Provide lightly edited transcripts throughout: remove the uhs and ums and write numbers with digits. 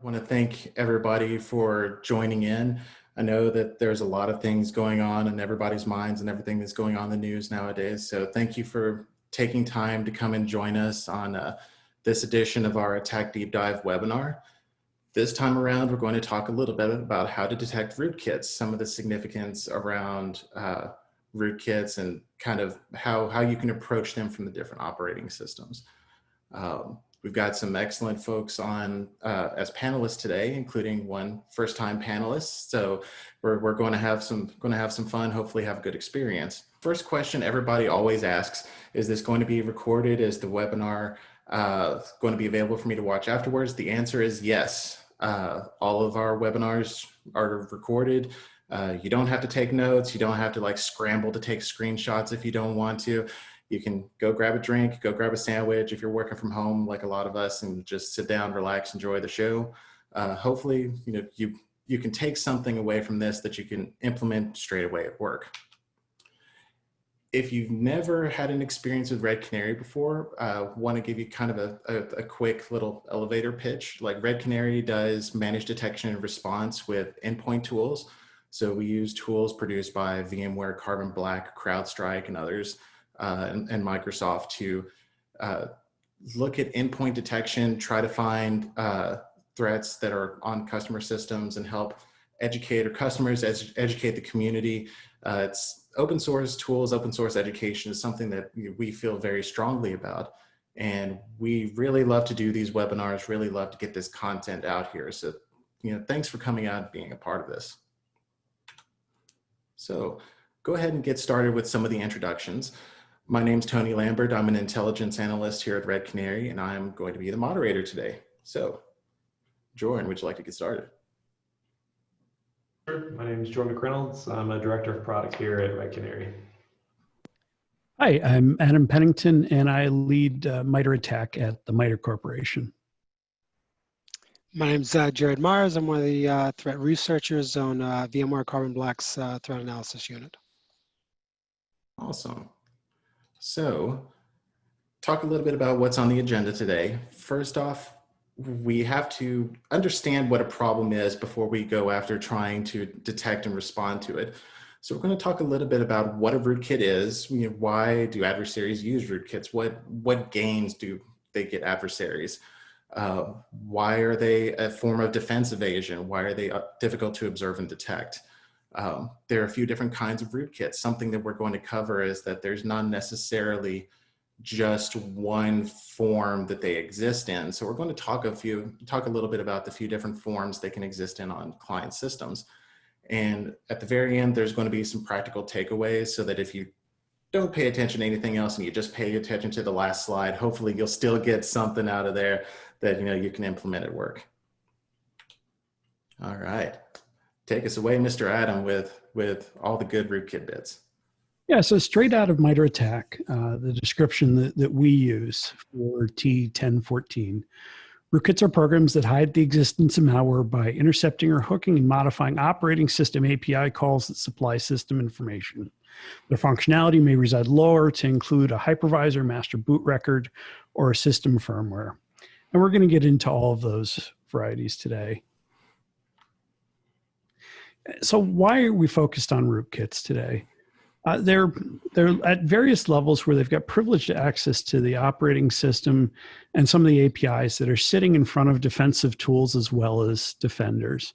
I want to thank everybody for joining in. I know that there's a lot of things going on in everybody's minds and everything that's going on in the news nowadays. So thank you for taking time to come and join us on this edition of our Attack Deep Dive webinar. This time around, we're going to talk a little bit about how to detect rootkits, some of the significance around rootkits and kind of how you can approach them from the different operating systems. We've got some excellent folks on as panelists today, including one first-time panelist. So we're going to have some fun. Hopefully, have a good experience. First question everybody always asks: is this going to be recorded? Is the webinar going to be available for me to watch afterwards? The answer is yes. All of our webinars are recorded. You don't have to take notes. You don't have to like scramble to take screenshots if you don't want to. You can go grab a drink, go grab a sandwich if you're working from home like a lot of us, and just sit down, relax, enjoy the show. Hopefully, you can take something away from this that you can implement straight away at work. If you've never had an experience with Red Canary before, I want to give you kind of a quick little elevator pitch. Like Red Canary does managed detection and response with endpoint tools. So we use tools produced by VMware, Carbon Black, CrowdStrike, and others. And Microsoft to look at endpoint detection, try to find threats that are on customer systems and help educate our customers, educate the community. It's open source tools, open source education is something that we feel very strongly about. And we really love to do these webinars, really love to get this content out here. So, thanks for coming out and being a part of this. So go ahead and get started with some of the introductions. My name's Tony Lambert. I'm an intelligence analyst here at Red Canary, and I'm going to be the moderator today. So, Jordan, would you like to get started? Sure. My name is Jordan McReynolds. I'm a director of product here at Red Canary. Hi, I'm Adam Pennington, and I lead MITRE ATT&CK at the MITRE Corporation. My name's Jared Myers. I'm one of the threat researchers on VMware Carbon Black's threat analysis unit. Awesome. So, talk a little bit about what's on the agenda today. First off, we have to understand what a problem is before we go after trying to detect and respond to it. So we're going to talk a little bit about what a rootkit is. Why do adversaries use rootkits? What gains do they get adversaries? Why are they a form of defense evasion? Why are they difficult to observe and detect? There are a few different kinds of rootkits. Something that we're going to cover is that there's not necessarily just one form that they exist in. So we're going to talk a little bit about the few different forms they can exist in on client systems. And at the very end, there's going to be some practical takeaways so that if you don't pay attention to anything else and you just pay attention to the last slide, hopefully you'll still get something out of there that you can implement at work. All right. Take us away, Mr. Adam, with all the good rootkit bits. Yeah, so straight out of MITRE ATT&CK, the description that we use for T1014, rootkits are programs that hide the existence of malware by intercepting or hooking and modifying operating system API calls that supply system information. Their functionality may reside lower to include a hypervisor, master boot record, or a system firmware. And we're going to get into all of those varieties today. So why are we focused on rootkits today? They're at various levels where they've got privileged access to the operating system and some of the APIs that are sitting in front of defensive tools as well as defenders.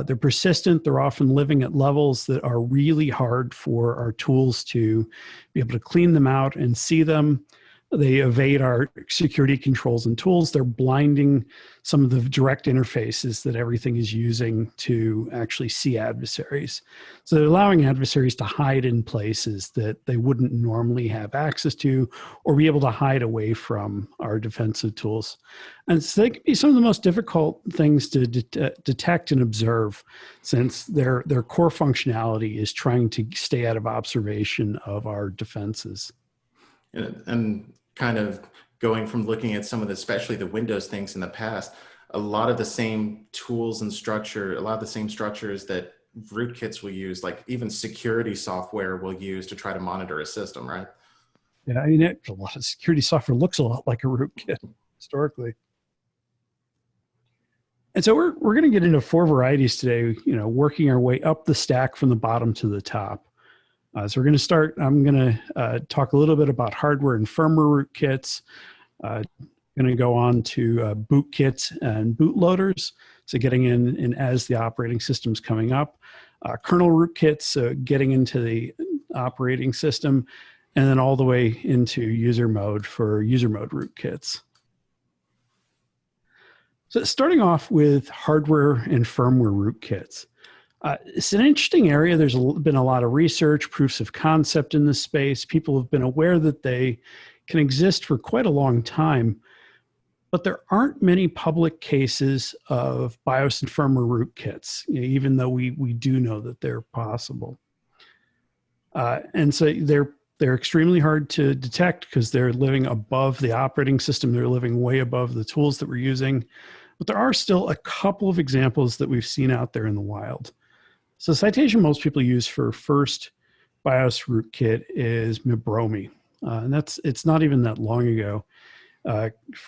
They're persistent. They're often living at levels that are really hard for our tools to be able to clean them out and see them. They evade our security controls and tools. They're blinding some of the direct interfaces that everything is using to actually see adversaries. So they're allowing adversaries to hide in places that they wouldn't normally have access to or be able to hide away from our defensive tools. And so they can be some of the most difficult things to detect and observe, since their core functionality is trying to stay out of observation of our defenses. And kind of going from looking at some of the, especially the Windows things in the past, a lot of the same tools and structure, a lot of the same structures that rootkits will use, like even security software will use to try to monitor a system, right? Yeah, I mean, a lot of security software looks a lot like a rootkit historically. And so we're going to get into 4 varieties today, working our way up the stack from the bottom to the top. So we're going to start, I'm going to talk a little bit about hardware and firmware rootkits. Going to go on to bootkits and bootloaders. So getting in as the operating system's coming up. Kernel rootkits, so getting into the operating system, and then all the way into user mode for user mode rootkits. So starting off with hardware and firmware rootkits. It's an interesting area. There's been a lot of research, proofs of concept in this space. People have been aware that they can exist for quite a long time, but there aren't many public cases of BIOS and firmware rootkits, even though we do know that they're possible. And so they're extremely hard to detect because they're living above the operating system. They're living way above the tools that we're using. But there are still a couple of examples that we've seen out there in the wild. So the citation most people use for first BIOS rootkit is Mibromi. And it's not even that long ago.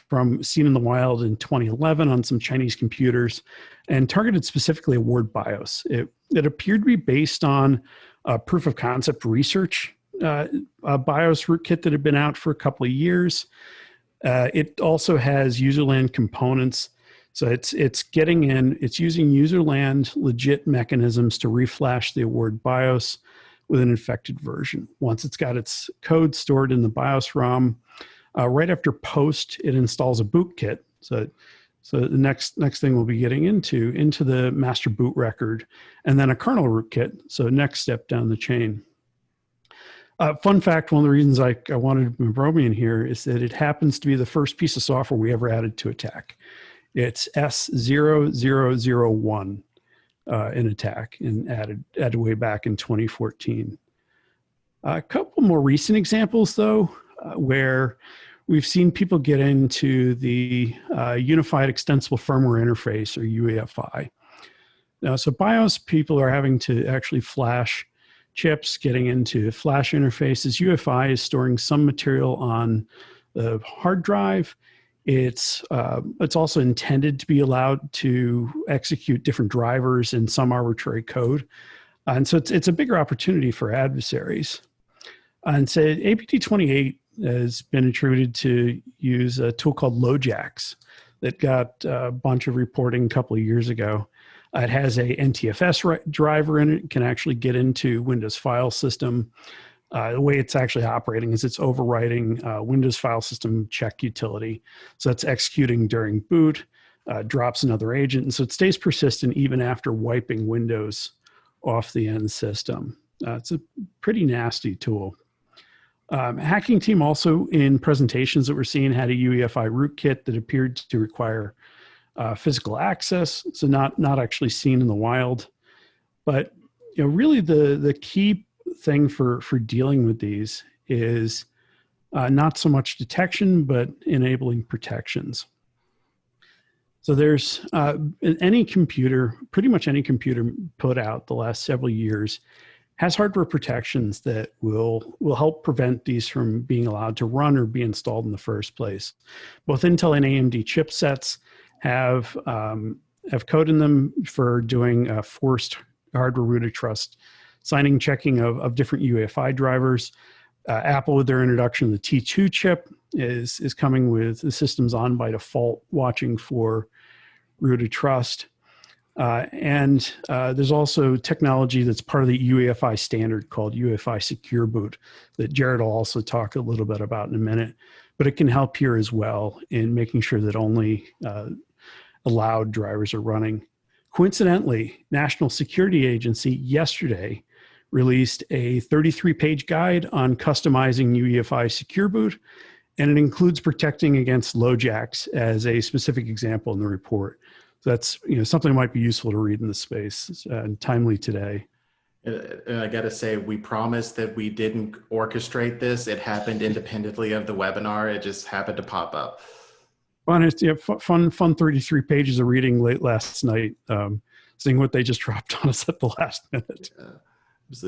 From seen in the wild in 2011 on some Chinese computers and targeted specifically a word BIOS. It appeared to be based on a proof of concept research a BIOS rootkit that had been out for a couple of years. It also has userland components. So it's using userland legit mechanisms to reflash the word BIOS with an infected version. Once it's got its code stored in the BIOS ROM, right after post, it installs a bootkit. So the next thing we'll be getting into the master boot record, and then a kernel rootkit. So next step down the chain. Fun fact, one of the reasons I wanted Mibromi in here is that it happens to be the first piece of software we ever added to ATT&CK. It's S0001 in ATT&CK and added way back in 2014. A couple more recent examples, though, where we've seen people get into the Unified Extensible Firmware Interface, or UEFI. Now, so BIOS people are having to actually flash chips, getting into flash interfaces. UEFI is storing some material on the hard drive. It's also intended to be allowed to execute different drivers in some arbitrary code. And so it's a bigger opportunity for adversaries. And so APT28 has been attributed to use a tool called LoJax that got a bunch of reporting a couple of years ago. It has a NTFS driver in it. It can actually get into Windows file system. The way it's actually operating is it's overwriting Windows file system check utility. So it's executing during boot, drops another agent. And so it stays persistent even after wiping Windows off the end system. It's a pretty nasty tool. Hacking team also in presentations that we're seeing had a UEFI rootkit that appeared to require physical access, so not actually seen in the wild. But really the key thing for dealing with these is not so much detection, but enabling protections. So there's any computer, pretty much any computer put out the last several years has hardware protections that will help prevent these from being allowed to run or be installed in the first place. Both Intel and AMD chipsets have code in them for doing forced hardware root of trust signing, checking of different UEFI drivers. Apple, with their introduction of the T2 chip, is coming with the systems on by default, watching for root of trust. And there's also technology that's part of the UEFI standard called UEFI Secure Boot that Jared will also talk a little bit about in a minute. But it can help here as well in making sure that only allowed drivers are running. Coincidentally, National Security Agency yesterday released a 33-page guide on customizing UEFI Secure Boot, and it includes protecting against LoJax as a specific example in the report. So that's something that might be useful to read in the space and timely today. And I got to say, we promised that we didn't orchestrate this. It happened independently of the webinar. It just happened to pop up. Fun 33 pages of reading late last night, seeing what they just dropped on us at the last minute. Yeah.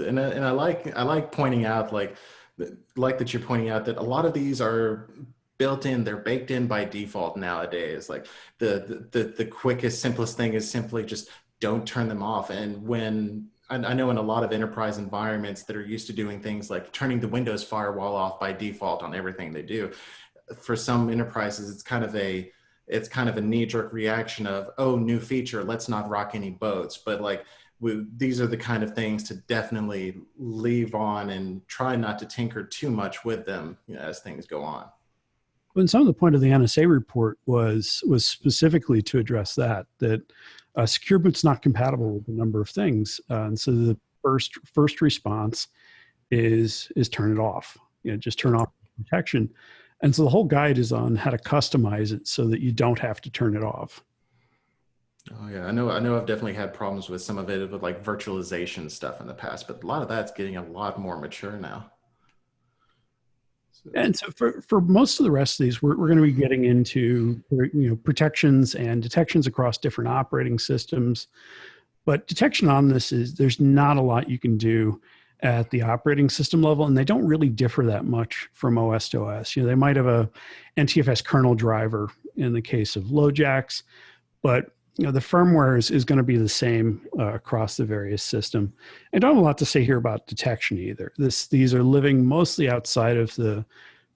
And I like pointing out, like that you're pointing out that a lot of these are built in, they're baked in by default nowadays. Like the quickest, simplest thing is simply just don't turn them off. And when I know in a lot of enterprise environments that are used to doing things like turning the Windows firewall off by default on everything they do, for some enterprises, it's kind of a knee-jerk reaction of, oh, new feature, let's not rock any boats. But like these are the kind of things to definitely leave on and try not to tinker too much with them, you know, as things go on. And some of the point of the NSA report was specifically to address that secure boot's not compatible with a number of things, and so the first response is turn it off. You know, just turn off protection, and so the whole guide is on how to customize it so that you don't have to turn it off. Oh yeah, I know I've definitely had problems with some of it with like virtualization stuff in the past, but a lot of that's getting a lot more mature now. And so for most of the rest of these, we're going to be getting into, you know, protections and detections across different operating systems. But detection on this there's not a lot you can do at the operating system level, and they don't really differ that much from OS to OS. You know, they might have a NTFS kernel driver in the case of LoJax, but you know, the firmware is going to be the same across the various system. I don't have a lot to say here about detection either. These are living mostly outside of the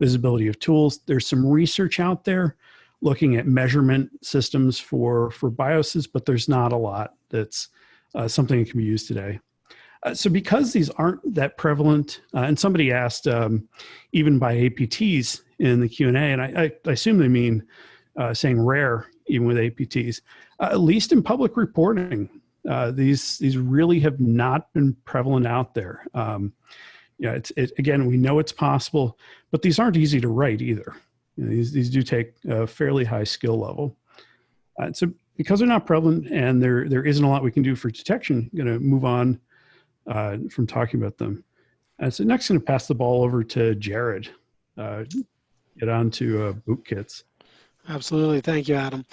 visibility of tools. There's some research out there looking at measurement systems for BIOSes, but there's not a lot that's something that can be used today. So because these aren't that prevalent, and somebody asked even by APTs in the Q&A, and I assume they mean saying rare even with APTs, at least in public reporting, these really have not been prevalent out there. Yeah, again, we know it's possible, but these aren't easy to write either. You know, these do take a fairly high skill level. So because they're not prevalent and there isn't a lot we can do for detection, I'm going to move on from talking about them. So next, I'm going to pass the ball over to Jared. Get on to Rootkits. Absolutely. Thank you, Adam.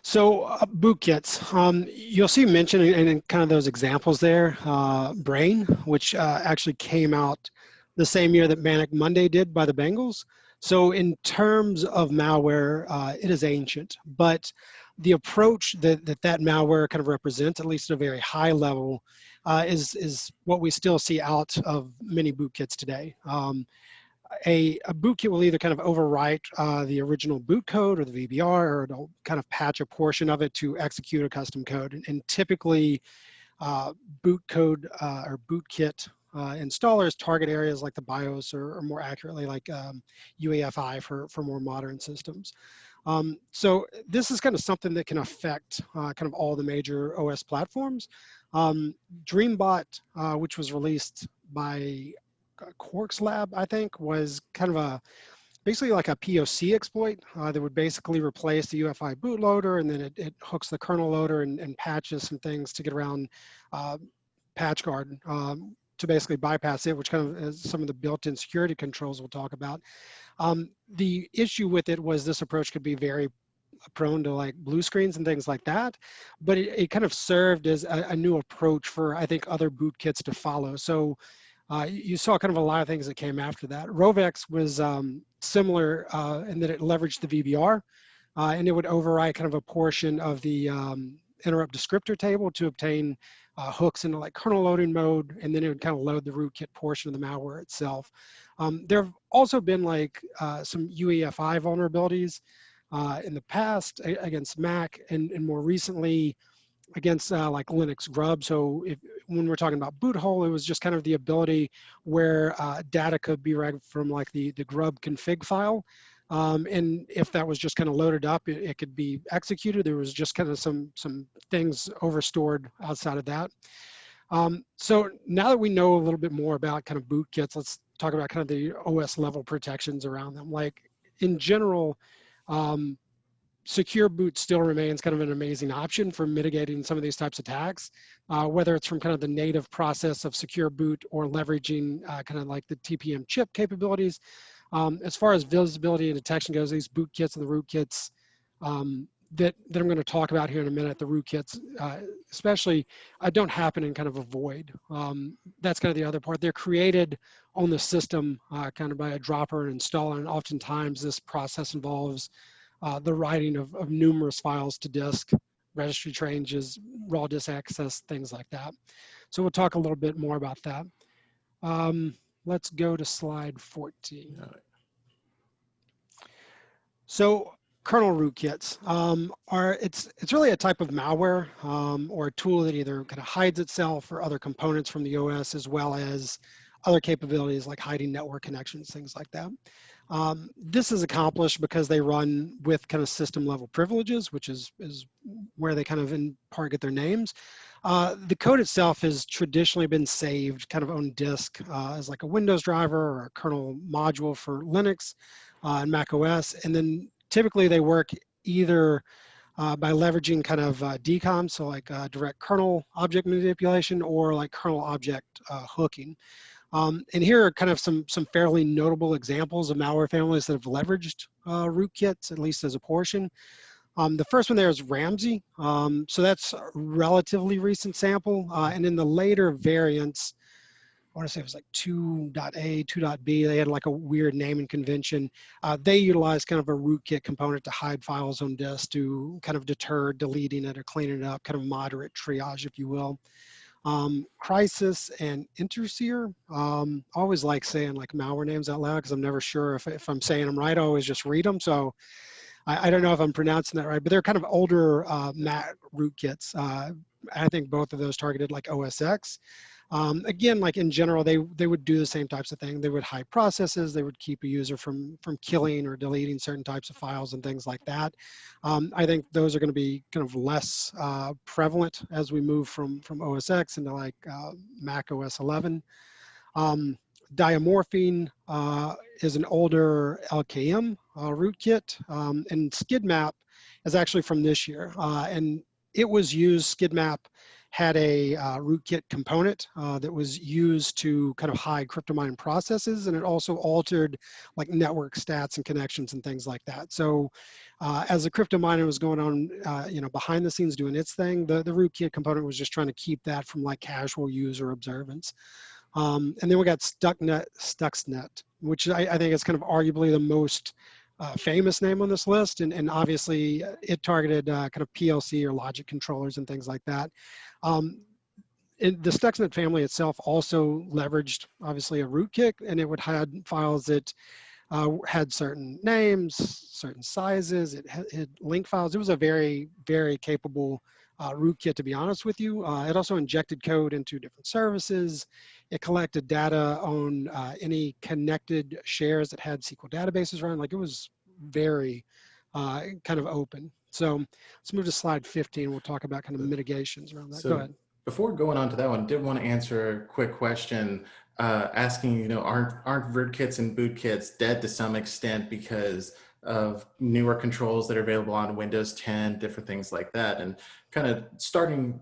So Rootkits, you'll see mentioned in kind of those examples there, Brain, which actually came out the same year that Manic Monday did by the Bengals. So in terms of malware, it is ancient, but the approach that malware kind of represents, at least at a very high level, is what we still see out of many Rootkits today. A bootkit will either kind of overwrite the original boot code or the VBR, or it'll kind of patch a portion of it to execute a custom code. And typically, boot code or bootkit installers target areas like the BIOS, or more accurately like UEFI for more modern systems. So this is kind of something that can affect kind of all the major OS platforms. Dreambot, which was released by Quarks Lab, I think, was kind of basically like a POC exploit that would basically replace the UEFI bootloader, and then it hooks the kernel loader and patches some things to get around PatchGuard to basically bypass it, which kind of is some of the built-in security controls we'll talk about. The issue with it was this approach could be very prone to like blue screens and things like that, but it kind of served as a new approach for, I think, other bootkits to follow. So you saw kind of a lot of things that came after that. Rovex was similar in that it leveraged the VBR, and it would overwrite kind of a portion of the interrupt descriptor table to obtain hooks into like kernel loading mode, and then it would kind of load the rootkit portion of the malware itself. There have also been like some UEFI vulnerabilities in the past against Mac, and more recently against like Linux grub. So when we're talking about boot hole, it was just kind of the ability where data could be read from like the grub config file. And if that was just kind of loaded up, it could be executed. There was just kind of some things overstored outside of that. So now that we know a little bit more about kind of bootkits, let's talk about kind of the OS level protections around them. Like in general, secure boot still remains kind of an amazing option for mitigating some of these types of attacks, whether it's from kind of the native process of secure boot or leveraging kind of like the TPM chip capabilities. As far as visibility and detection goes, these bootkits and the rootkits that I'm going to talk about here in a minute, the rootkits especially, don't happen in kind of a void. That's kind of the other part. They're created on the system kind of by a dropper and installer. And oftentimes this process involves the writing of numerous files to disk, registry changes, raw disk access, things like that. So we'll talk a little bit more about that. Let's go to slide 14. So kernel rootkits it's really a type of malware or a tool that either kind of hides itself or other components from the OS, as well as other capabilities like hiding network connections, things like that. This is accomplished because they run with kind of system level privileges, which is where they kind of in part get their names. The code itself has traditionally been saved kind of on disk as like a Windows driver or a kernel module for Linux and macOS. And then typically they work either by leveraging kind of DCOM, so like direct kernel object manipulation, or like kernel object hooking. And here are kind of some fairly notable examples of malware families that have leveraged rootkits, at least as a portion. The first one there is Ramsey. So that's a relatively recent sample. And in the later variants, I want to say it was like 2.A, 2.B, they had like a weird naming convention. They utilized kind of a rootkit component to hide files on disk to kind of deter deleting it or cleaning it up, kind of moderate triage, if you will. Crisis and Interseer. I always like saying like malware names out loud because I'm never sure if I'm saying them right. I always just read them. So I don't know if I'm pronouncing that right, but they're kind of older Mac rootkits. I think both of those targeted like OS X. Again, like in general, they would do the same types of thing. They would hide processes. They would keep a user from killing or deleting certain types of files and things like that. I think those are going to be kind of less prevalent as we move from OS X into like Mac OS 11. Diamorphine is an older LKM rootkit, and SkidMap is actually from this year. And it was used, SkidMap had a rootkit component that was used to kind of hide cryptomine processes, and it also altered like network stats and connections and things like that. So as the cryptominer was going on, behind the scenes doing its thing, the rootkit component was just trying to keep that from like casual user observance. And then we got Stuxnet, which I think is kind of arguably the most famous name on this list, and obviously it targeted kind of PLC or logic controllers and things like that. The Stuxnet family itself also leveraged obviously a rootkit, and it would hide files that had certain names, certain sizes, it had link files. It was a very, very capable rootkit, to be honest with you. It also injected code into different services. It collected data on any connected shares that had SQL databases running. Like it was very kind of open. So let's move to slide 15. We'll talk about kind of mitigations around that. So go ahead. Before going on to that one, I did want to answer a quick question asking, aren't rootkits and bootkits dead to some extent because of newer controls that are available on Windows 10, different things like that? And kind of starting,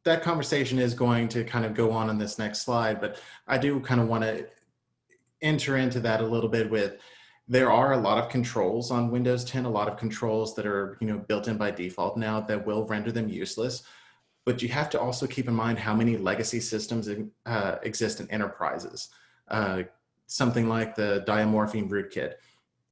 that conversation is going to kind of go on in this next slide, but I do kind of want to enter into that a little bit with, there are a lot of controls on Windows 10, a lot of controls that are built in by default now that will render them useless. But you have to also keep in mind how many legacy systems exist in enterprises. Something like the diamorphine rootkit,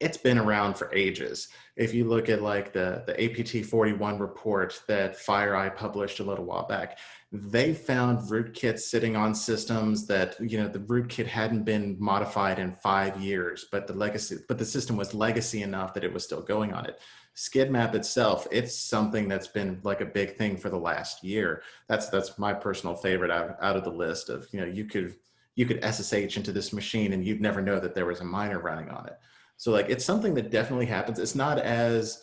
it's been around for ages. If you look at like the APT41 report that FireEye published a little while back, they found rootkits sitting on systems that the rootkit hadn't been modified in 5 years, but the system was legacy enough that it was still going on it. SkidMap itself, it's something that's been like a big thing for the last year. That's my personal favorite out of the list of, you could SSH into this machine and you'd never know that there was a miner running on it. So like, it's something that definitely happens. It's not as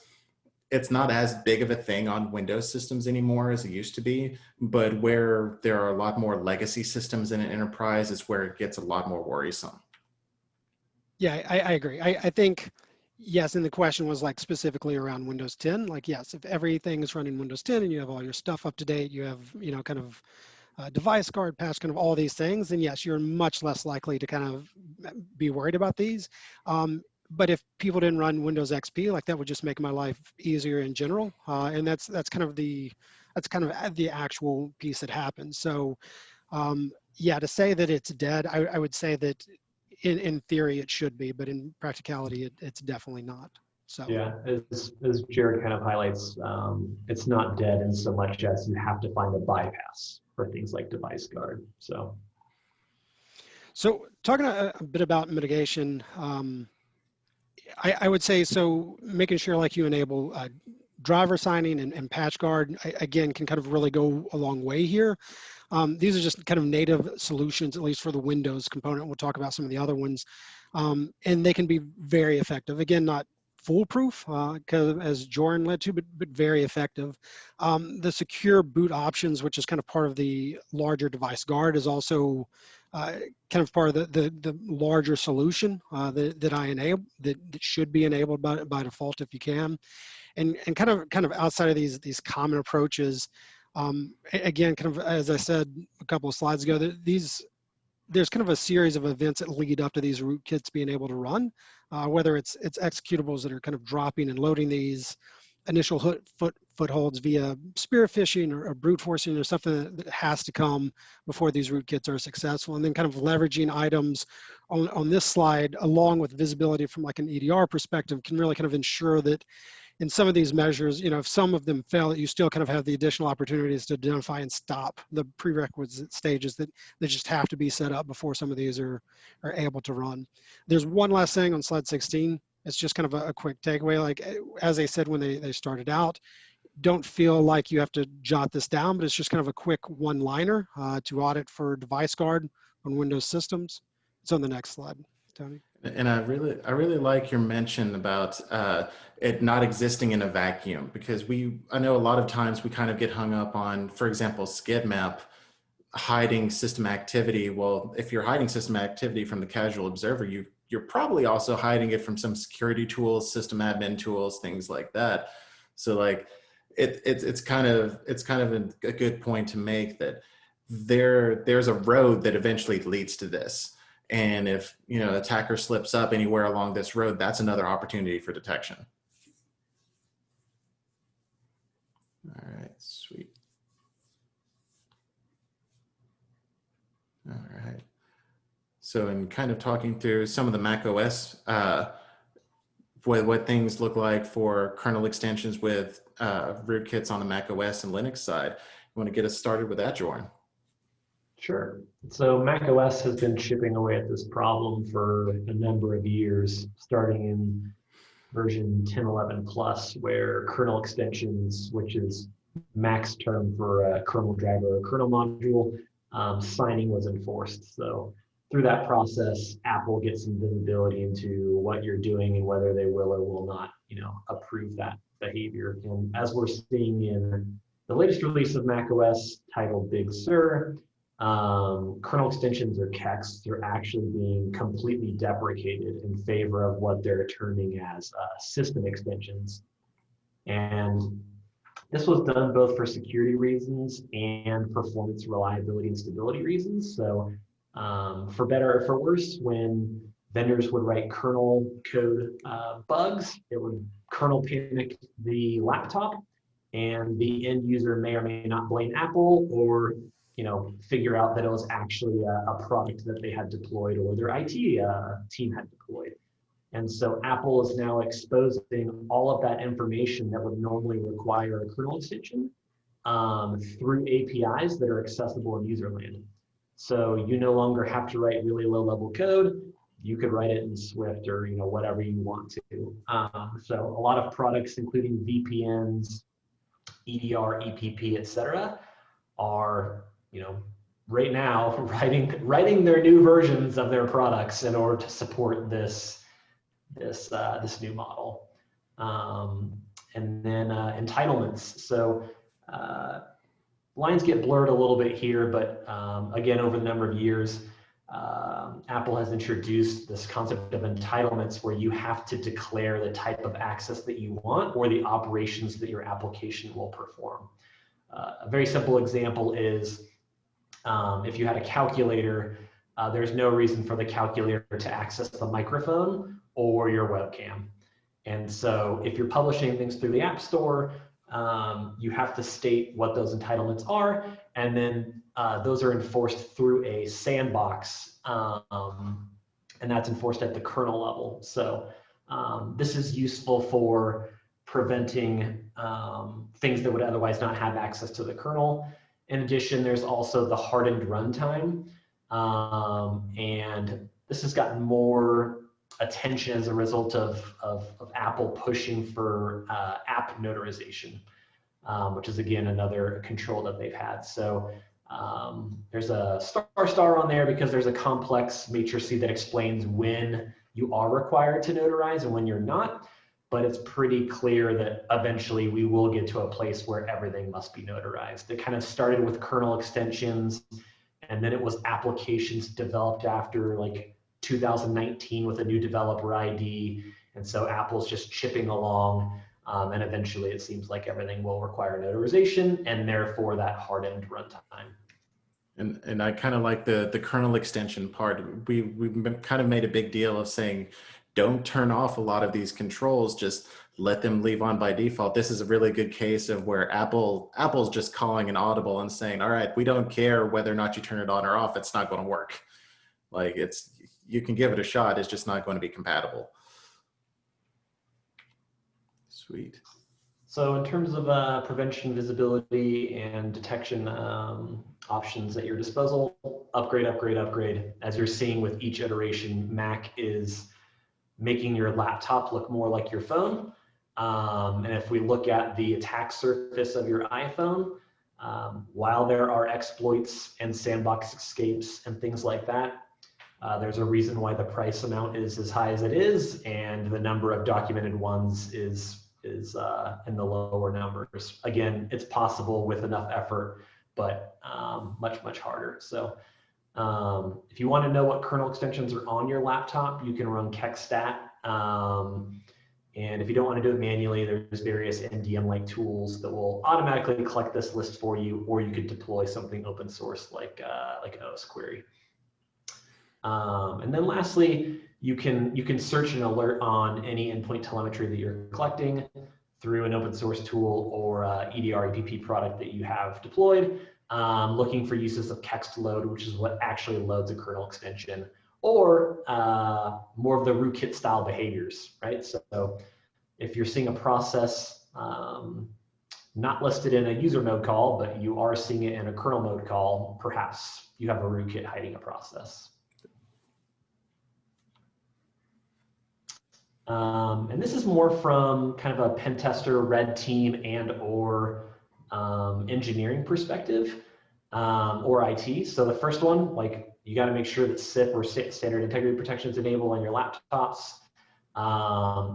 big of a thing on Windows systems anymore as it used to be, but where there are a lot more legacy systems in an enterprise is where it gets a lot more worrisome. Yeah, I agree. I think, yes, and the question was like specifically around Windows 10. Like, yes, if everything is running Windows 10 and you have all your stuff up to date, you have, kind of device guard patch, kind of all these things, then yes, you're much less likely to kind of be worried about these. But if people didn't run Windows XP, like that would just make my life easier in general. And that's kind of the actual piece that happens. So yeah, to say that it's dead, I would say that in theory it should be, but in practicality it's definitely not. So Yeah, as Jared kind of highlights, it's not dead in so much as you have to find a bypass for things like device guard. So talking a bit about mitigation, I would say, so making sure like you enable driver signing and patch guard, again, can kind of really go a long way here. These are just kind of native solutions, at least for the Windows component. We'll talk about some of the other ones. And they can be very effective. Again, not foolproof, because as Joran led to, but very effective. The secure boot options, which is kind of part of the larger device guard, is also kind of part of the larger solution that I enable, that should be enabled by default if you can. And kind of outside of these common approaches, again, kind of as I said a couple of slides ago, there's kind of a series of events that lead up to these rootkits being able to run, whether it's executables that are kind of dropping and loading these initial footholds via spear phishing or brute forcing or something that has to come before these rootkits are successful, and then kind of leveraging items on this slide along with visibility from like an EDR perspective can really kind of ensure that in some of these measures, if some of them fail, you still kind of have the additional opportunities to identify and stop the prerequisite stages that just have to be set up before some of these are able to run. There's one last thing on slide 16. It's just kind of a quick takeaway. Like, as I said when they started out, don't feel like you have to jot this down, but it's just kind of a quick one-liner to audit for device guard on Windows systems. It's on the next slide, Tony. And I really like your mention about it not existing in a vacuum, because I know a lot of times we kind of get hung up on, for example, SCID hiding system activity. Well, if you're hiding system activity from the casual observer, you're probably also hiding it from some security tools, system admin tools, things like that. So like it's kind of a good point to make that there's a road that eventually leads to this. And if, an attacker slips up anywhere along this road, that's another opportunity for detection. All right, sweet. All right. So in kind of talking through some of the macOS, what things look like for kernel extensions with rootkits on the macOS and Linux side, you want to get us started with that, Joran? sure. So macOS has been chipping away at this problem for a number of years, starting in version 10.11 plus, where kernel extensions, which is Mac's term for a kernel driver or kernel module, signing was enforced. So through that process, Apple gets some visibility into what you're doing and whether they will or will not, approve that behavior. And as we're seeing in the latest release of macOS titled Big Sur, kernel extensions or KEX are actually being completely deprecated in favor of what they're terming as system extensions. And this was done both for security reasons and performance, reliability, and stability reasons. So for better or for worse, when vendors would write kernel code bugs, it would kernel panic the laptop, and the end user may or may not blame Apple, or figure out that it was actually a product that they had deployed or their IT team had deployed. And so Apple is now exposing all of that information that would normally require a kernel extension through APIs that are accessible in userland. So you no longer have to write really low-level code. You could write it in Swift or whatever you want to. So a lot of products, including VPNs, EDR, EPP, etc., are right now writing their new versions of their products in order to support this new model. And then entitlements. So lines get blurred a little bit here, but again, over the number of years, Apple has introduced this concept of entitlements, where you have to declare the type of access that you want or the operations that your application will perform. A very simple example is if you had a calculator, there's no reason for the calculator to access the microphone or your webcam. And so if you're publishing things through the App Store, you have to state what those entitlements are, and then those are enforced through a sandbox and that's enforced at the kernel level. So this is useful for preventing things that would otherwise not have access to the kernel. In addition, there's also the hardened runtime, and this has gotten more attention as a result of Apple pushing for app notarization, which is again another control that they've had. So there's a star on there because there's a complex matrix that explains when you are required to notarize and when you're not. But it's pretty clear that eventually we will get to a place where everything must be notarized. It kind of started with kernel extensions, and then it was applications developed after like 2019 with a new developer ID. And so Apple's just chipping along, and eventually it seems like everything will require notarization and therefore that hardened runtime. And I kind of like the kernel extension part. We've kind of made a big deal of saying, don't turn off a lot of these controls, just let them leave on by default. This is a really good case of where Apple's just calling an audible and saying, all right, we don't care whether or not you turn it on or off, it's not going to work. Like you can give it a shot, it's just not going to be compatible. Sweet. So in terms of prevention, visibility, and detection options at your disposal, upgrade. As you're seeing with each iteration, Mac is making your laptop look more like your phone. And if we look at the attack surface of your iPhone, while there are exploits and sandbox escapes and things like that, there's a reason why the price amount is as high as it is, and the number of documented ones is in the lower numbers. Again, it's possible with enough effort, but much harder. So if you want to know what kernel extensions are on your laptop, you can run kekstat. And if you don't want to do it manually, there's various MDM-like tools that will automatically collect this list for you, or you could deploy something open source like OS Query. And then lastly, you can search and alert on any endpoint telemetry that you're collecting through an open source tool or EDR EPP product that you have deployed, looking for uses of kext_load, which is what actually loads a kernel extension, or more of the rootkit style behaviors, right? So if you're seeing a process not listed in a user mode call, but you are seeing it in a kernel mode call, perhaps you have a rootkit hiding a process. And this is more from kind of a pen tester, red team, and or engineering perspective, or IT. So the first one, like, you got to make sure that SIP or standard integrity protection is enabled on your laptops.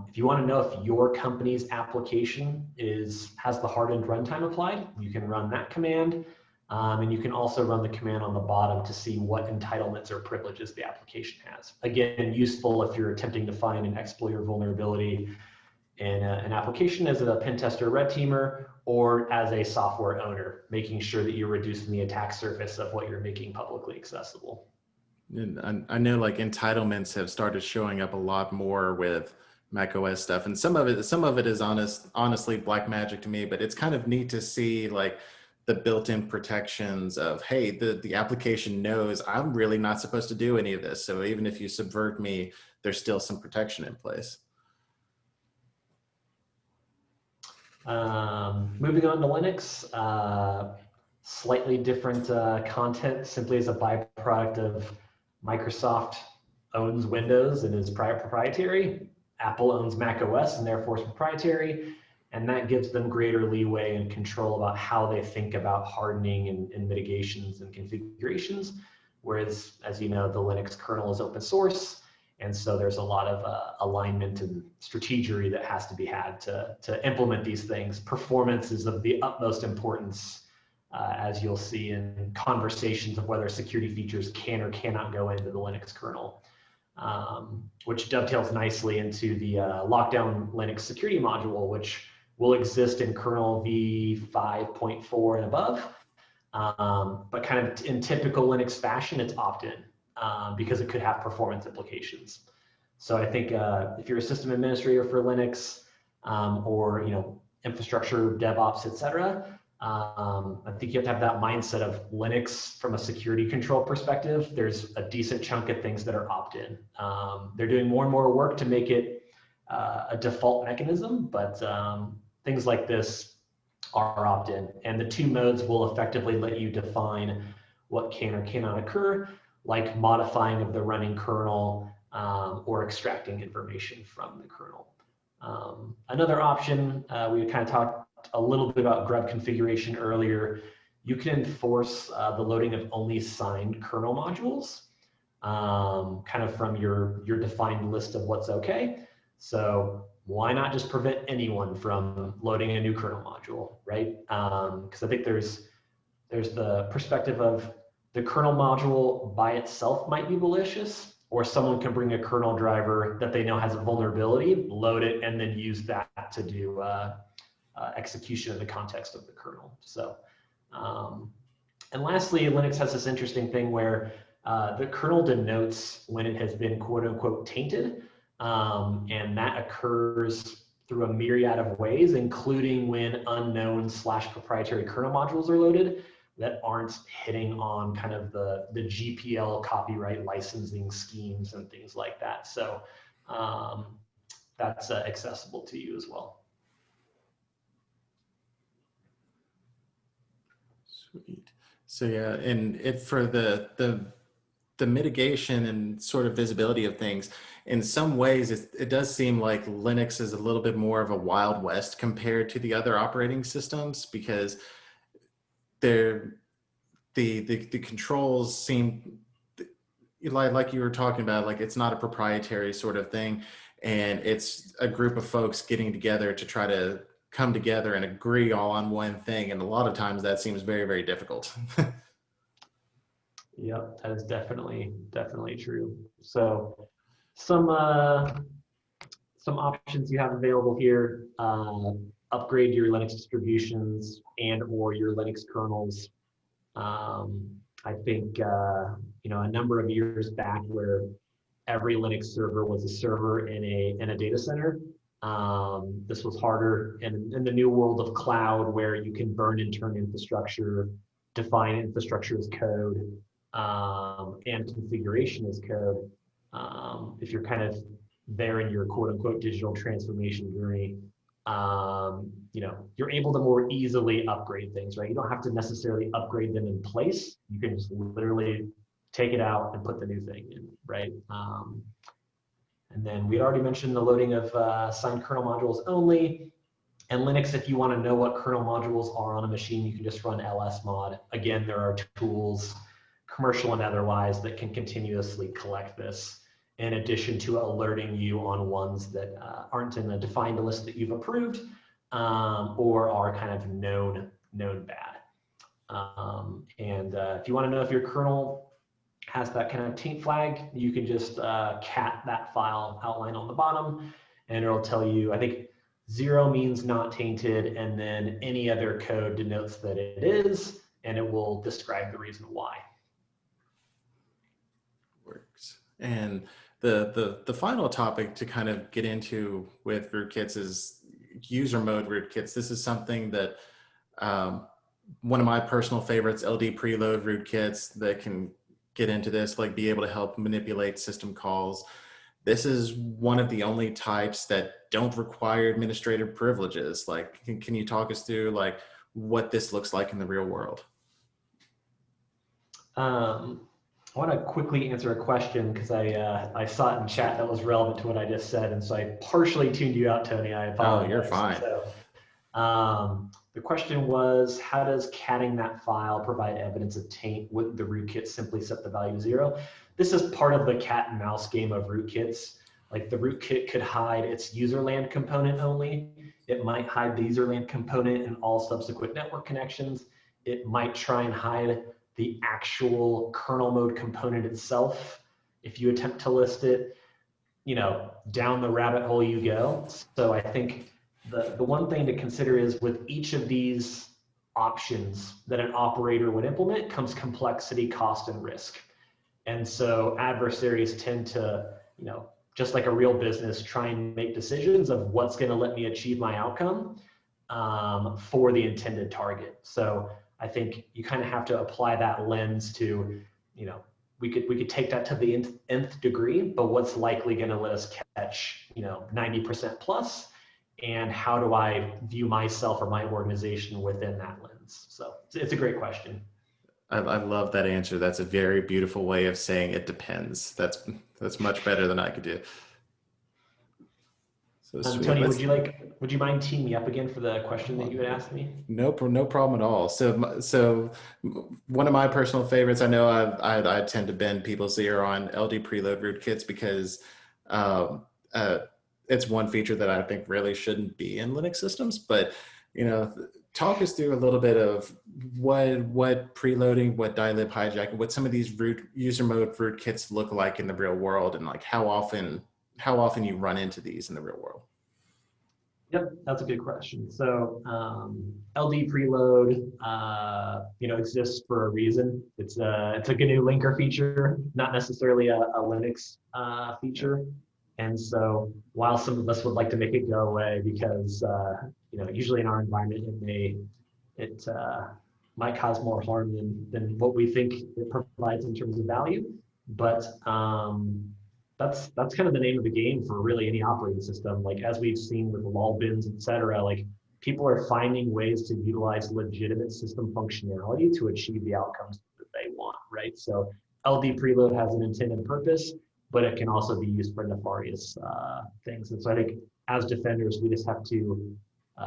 If you want to know if your company's application has the hardened runtime applied, you can run that command. And you can also run the command on the bottom to see what entitlements or privileges the application has. Again, useful if you're attempting to find an exploit or vulnerability in an application as a pen tester, red teamer, or as a software owner, making sure that you're reducing the attack surface of what you're making publicly accessible. And I know like entitlements have started showing up a lot more with macOS stuff, and some of it is honestly black magic to me, but it's kind of neat to see like the built-in protections of, hey, the application knows I'm really not supposed to do any of this. So even if you subvert me, there's still some protection in place. Moving on to Linux, slightly different content, simply as a byproduct of Microsoft owns Windows and is proprietary. Apple owns macOS and therefore is proprietary. And that gives them greater leeway and control about how they think about hardening and mitigations and configurations. Whereas, as you know, the Linux kernel is open source. And so there's a lot of alignment and strategy that has to be had to implement these things. Performance is of the utmost importance, as you'll see in conversations of whether security features can or cannot go into the Linux kernel, which dovetails nicely into the lockdown Linux security module, which will exist in kernel v5.4 and above. But kind of in typical Linux fashion, it's opt-in because it could have performance implications. So I think if you're a system administrator for Linux or infrastructure, DevOps, etc., I think you have to have that mindset of Linux from a security control perspective. There's a decent chunk of things that are opt-in. They're doing more and more work to make it a default mechanism, but things like this are opt-in. And the two modes will effectively let you define what can or cannot occur, like modifying of the running kernel or extracting information from the kernel. Another option, we kind of talked a little bit about grub configuration earlier. You can enforce the loading of only signed kernel modules, kind of from your defined list of what's okay. So why not just prevent anyone from loading a new kernel module, right? Because I think there's the perspective of the kernel module by itself might be malicious, or someone can bring a kernel driver that they know has a vulnerability, load it, and then use that to do execution in the context of the kernel. So, and lastly, Linux has this interesting thing where the kernel denotes when it has been quote unquote tainted, and that occurs through a myriad of ways, including when unknown / proprietary kernel modules are loaded that aren't hitting on kind of the GPL copyright licensing schemes and things like that. So that's accessible to you as well. Sweet. So yeah, and for the mitigation and sort of visibility of things, in some ways it does seem like Linux is a little bit more of a Wild West compared to the other operating systems, because the controls seem like you were talking about, like it's not a proprietary sort of thing, and it's a group of folks getting together to try to come together and agree all on one thing, and a lot of times that seems very, very difficult. Yep, that is definitely true. So some options you have available here: upgrade your Linux distributions and/or your Linux kernels. I think a number of years back, where every Linux server was a server in a data center. This was harder in the new world of cloud, where you can burn and turn infrastructure, define infrastructure as code, and configuration as code. If you're kind of there in your quote unquote digital transformation journey, you're able to more easily upgrade things, right? You don't have to necessarily upgrade them in place. You can just literally take it out and put the new thing in, right? And then we already mentioned the loading of signed kernel modules only. And Linux, if you want to know what kernel modules are on a machine, you can just run lsmod. Again, there are tools, commercial and otherwise, that can continuously collect this, in addition to alerting you on ones that aren't in a defined list that you've approved, or are kind of known bad. If you want to know if your kernel has that kind of taint flag, you can just cat that file outline on the bottom, and it'll tell you, I think 0 means not tainted, and then any other code denotes that it is, and it will describe the reason why. Works. And the final topic to kind of get into with rootkits is user mode rootkits. This is something that one of my personal favorites, LD preload rootkits, that can get into this, like be able to help manipulate system calls. This is one of the only types that don't require administrative privileges. Like, can you talk us through like what this looks like in the real world? I want to quickly answer a question, because I saw it in chat that was relevant to what I just said, and so I partially tuned you out, Tony. I apologize. Oh, you're fine. So, the question was, how does catting that file provide evidence of taint? Would the rootkit simply set the value to 0? This is part of the cat and mouse game of rootkits. Like, the rootkit could hide its userland component only. It might hide the userland component and all subsequent network connections. It might try and hide the actual kernel mode component itself if you attempt to list it. Down the rabbit hole you go. So I think the one thing to consider is, with each of these options that an operator would implement comes complexity, cost, and risk. And so adversaries tend to, just like a real business, try and make decisions of what's going to let me achieve my outcome. for the intended target. So I think you kind of have to apply that lens to, we could take that to the nth degree, but what's likely going to let us catch, 90% plus, and how do I view myself or my organization within that lens? So it's a great question. I love that answer. That's a very beautiful way of saying it depends. That's much better than I could do. So sweet. Tony, would you mind teeing me up again for the question that you had asked me? No problem at all. So one of my personal favorites, I know I tend to bend people's ear on LD preload rootkits because it's one feature that I think really shouldn't be in Linux systems. But talk us through a little bit of what preloading, what dilib hijacking, what some of these user mode rootkits look like in the real world, and like how often you run into these in the real world. Yep, that's a good question. So LD preload, exists for a reason. It's a GNU linker feature, not necessarily a Linux feature. And so while some of us would like to make it go away because usually in our environment it might cause more harm than what we think it provides in terms of value, but that's kind of the name of the game for really any operating system. Like as we've seen with lol bins, et cetera, like people are finding ways to utilize legitimate system functionality to achieve the outcomes that they want, right? So LD preload has an intended purpose, but it can also be used for nefarious things. And so I think as defenders, we just have to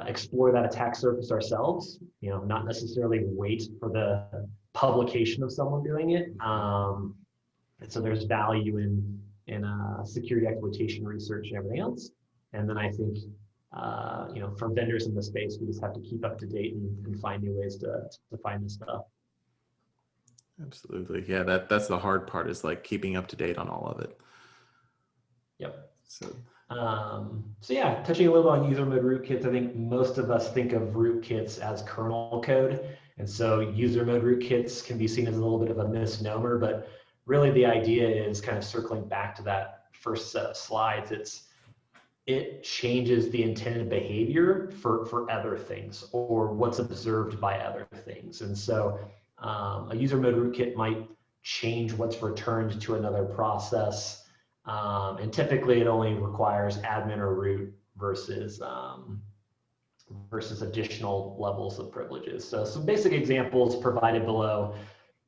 explore that attack surface ourselves, not necessarily wait for the publication of someone doing it. And so there's value in security exploitation research and everything else. And then I think, for vendors in the space, we just have to keep up to date and find new ways to find this stuff. Absolutely. Yeah, that's the hard part, is like keeping up to date on all of it. Yep. So yeah, touching a little bit on user mode rootkits, I think most of us think of rootkits as kernel code. And so user mode rootkits can be seen as a little bit of a misnomer, but really the idea is kind of circling back to that first set of slides. It changes the intended behavior for other things or what's observed by other things. And so a user mode rootkit might change what's returned to another process. And typically it only requires admin or root versus additional levels of privileges. So some basic examples provided below.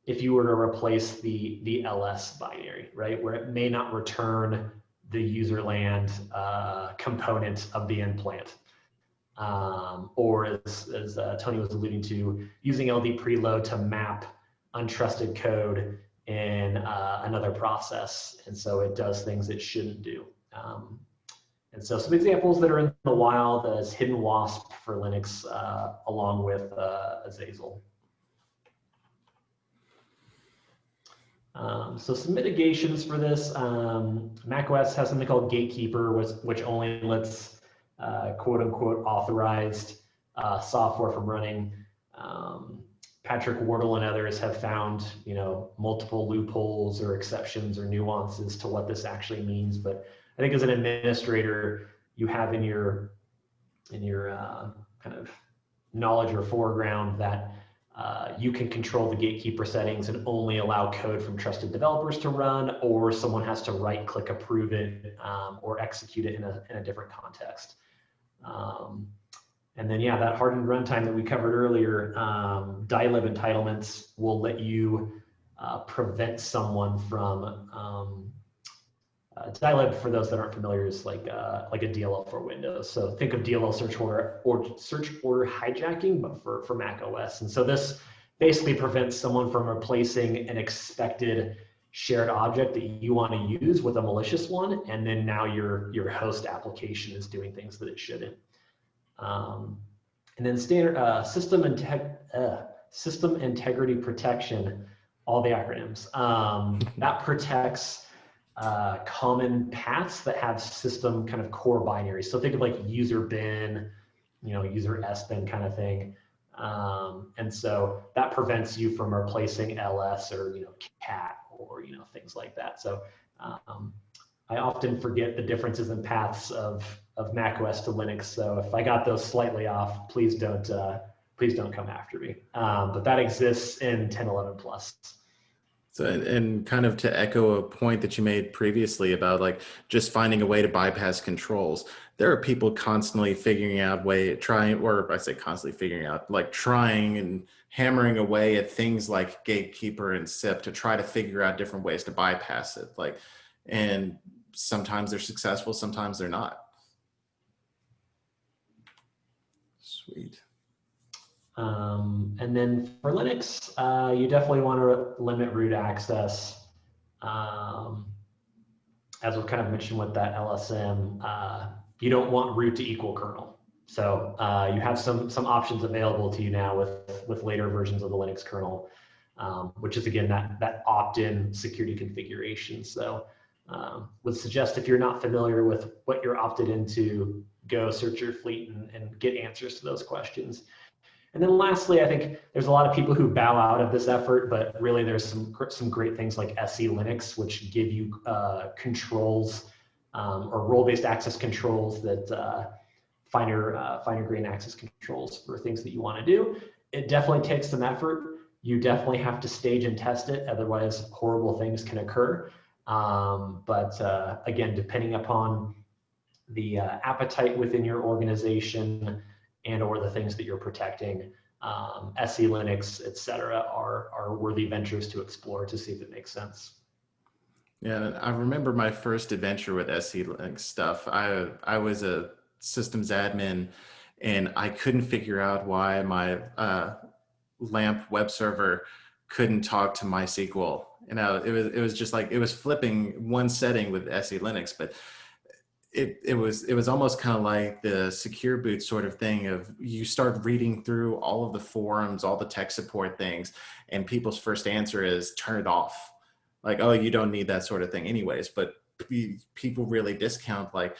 If you were to replace the ls binary, right, where it may not return the user land component of the implant. Or as Tony was alluding to, using LD preload to map untrusted code in another process. And so it does things it shouldn't do. And so some examples that are in the wild is Hidden Wasp for Linux, along with Azazel. So some mitigations for this. macOS has something called Gatekeeper, which only lets quote unquote authorized software from running. Patrick Wardle and others have found multiple loopholes or exceptions or nuances to what this actually means. But I think as an administrator, you have in your kind of knowledge or foreground that you can control the gatekeeper settings and only allow code from trusted developers to run, or someone has to right-click approve it or execute it in a different context. And then, yeah, that hardened runtime that we covered earlier, dilib entitlements will let you prevent someone from dilib, for those that aren't familiar, is like a DLL for Windows. So think of DLL search order hijacking, but for Mac OS. And so this basically prevents someone from replacing an expected shared object that you want to use with a malicious one, and then now your host application is doing things that it shouldn't. And then standard system integrity protection, all the acronyms, that protects common paths that have system kind of core binaries. So think of like user bin, user sbin kind of thing. And so that prevents you from replacing ls or cat or things like that. So I often forget the differences in paths of of macOS to Linux. So if I got those slightly off, please don't come after me. But that exists in 10.11 plus. So, and kind of to echo a point that you made previously about like just finding a way to bypass controls, there are people constantly figuring out or I say constantly figuring out, like trying and hammering away at things like Gatekeeper and SIP to try to figure out different ways to bypass it. Like, and sometimes they're successful, sometimes they're not. Sweet. And then for Linux, you definitely want to limit root access. As we kind of mentioned with that LSM, you don't want root to equal kernel. So you have some options available to you now with later versions of the Linux kernel, which is again that opt-in security configuration. So would suggest if you're not familiar with what you're opted into, go search your fleet and get answers to those questions. And then lastly, I think there's a lot of people who bow out of this effort, but really there's some great things like SE Linux, which give you controls or role-based access controls that finer grain access controls for things that you want to do. It definitely takes some effort. You definitely have to stage and test it, otherwise horrible things can occur. But again, depending upon the appetite within your organization and or the things that you're protecting, SE Linux, et cetera, are worthy ventures to explore to see if it makes sense. Yeah, I remember my first adventure with SE Linux stuff. I was a systems admin, and I couldn't figure out why my LAMP web server couldn't talk to MySQL. You know, it was just like it was flipping one setting with SE Linux, but it was almost kind of like the secure boot sort of thing of you start reading through all of the forums, all the tech support things, and people's first answer is turn it off. Like, oh, you don't need that sort of thing anyways. But people really discount like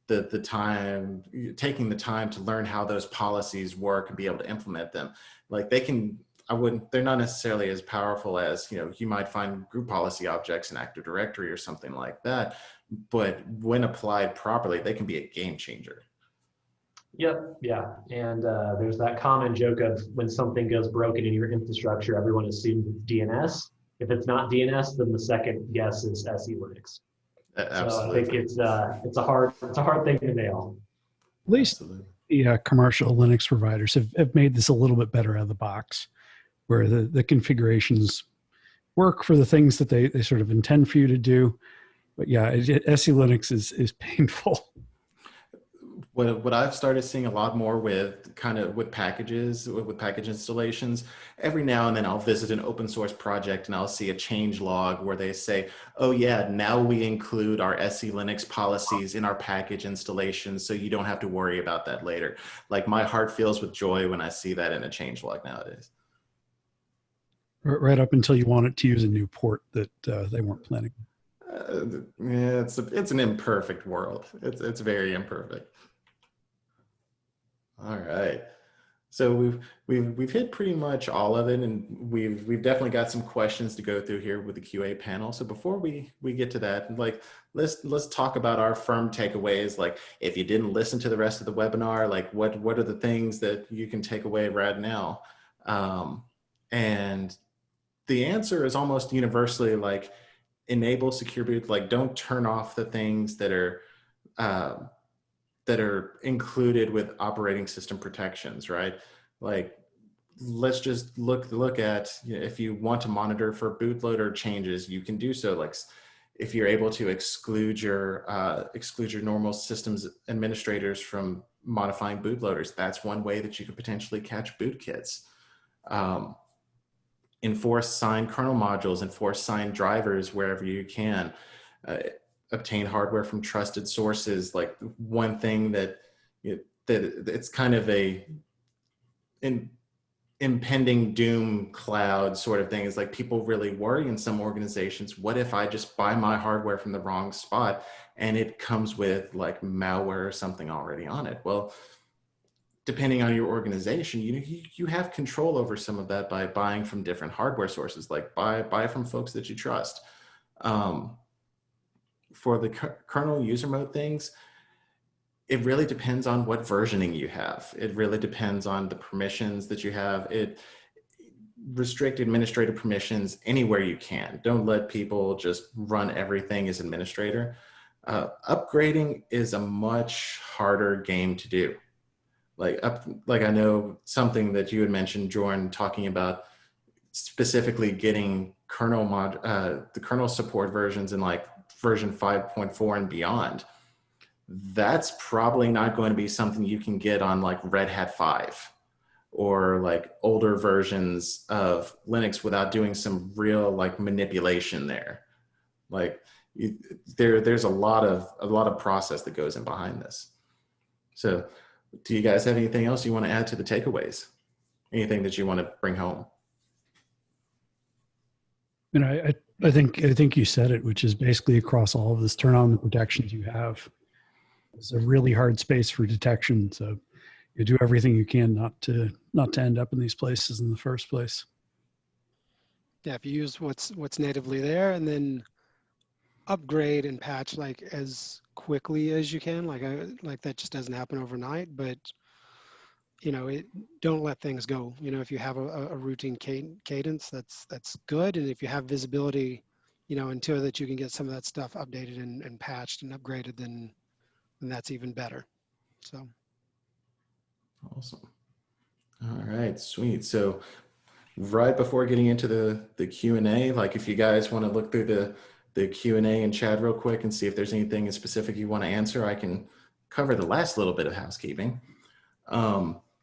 the time, taking the time to learn how those policies work and be able to implement them. Like they're not necessarily as powerful as, you might find group policy objects in Active Directory or something like that. But when applied properly, they can be a game changer. Yep, yeah. And there's that common joke of when something goes broken in your infrastructure, everyone assumes it's DNS. If it's not DNS, then the second guess is SE Linux. Absolutely. So I think it's a hard thing to nail. At least the commercial Linux providers have made this a little bit better out of the box, where the configurations work for the things that they sort of intend for you to do. But yeah, SE Linux is painful. What I've started seeing a lot more with packages, with package installations, every now and then I'll visit an open source project and I'll see a change log where they say, oh yeah, now we include our SE Linux policies in our package installations, so you don't have to worry about that later. Like my heart fills with joy when I see that in a change log nowadays. Right up until you want it to use a new port that they weren't planning. Yeah, it's an imperfect world. It's very imperfect. All right, so we've hit pretty much all of it, and we've definitely got some questions to go through here with the QA panel. So before we get to that, like let's talk about our firm takeaways. Like if you didn't listen to the rest of the webinar, like what are the things that you can take away right now? And the answer is almost universally like enable secure boot. Like don't turn off the things that are included with operating system protections, right? Like, let's just look at, if you want to monitor for bootloader changes, you can do so. Like, if you're able to exclude your normal systems administrators from modifying bootloaders, that's one way that you could potentially catch bootkits. Enforce signed kernel modules, enforce signed drivers wherever you can. Obtain hardware from trusted sources. Like one thing that it's kind of impending doom cloud sort of thing is like people really worry in some organizations, what if I just buy my hardware from the wrong spot and it comes with like malware or something already on it? Well, depending on your organization, you have control over some of that by buying from different hardware sources, like buy from folks that you trust. For the kernel user mode things, it really depends on what versioning you have. It really depends on the permissions that you have. Restrict administrative permissions anywhere you can. Don't let people just run everything as administrator. Upgrading is a much harder game to do. Like I know something that you had mentioned, Jordan, talking about specifically getting the kernel support versions in like version 5.4 and beyond. That's probably not going to be something you can get on like Red Hat 5 or like older versions of Linux without doing some real like manipulation there. Like there's a lot of process that goes in behind this. So do you guys have anything else you want to add to the takeaways? Anything that you want to bring home? And I think you said it, which is basically across all of this, turn on the protections you have. It's a really hard space for detection. So you do everything you can not to end up in these places in the first place. Yeah, if you use what's natively there and then upgrade and patch like as quickly as you can, like that just doesn't happen overnight, but don't let things go. If you have a routine cadence, that's good. And if you have visibility, into that you can get some of that stuff updated and patched and upgraded, then that's even better. So. Awesome. All right, sweet. So right before getting into the Q&A, like if you guys want to look through the Q&A and chat real quick and see if there's anything specific you want to answer, I can cover the last little bit of housekeeping.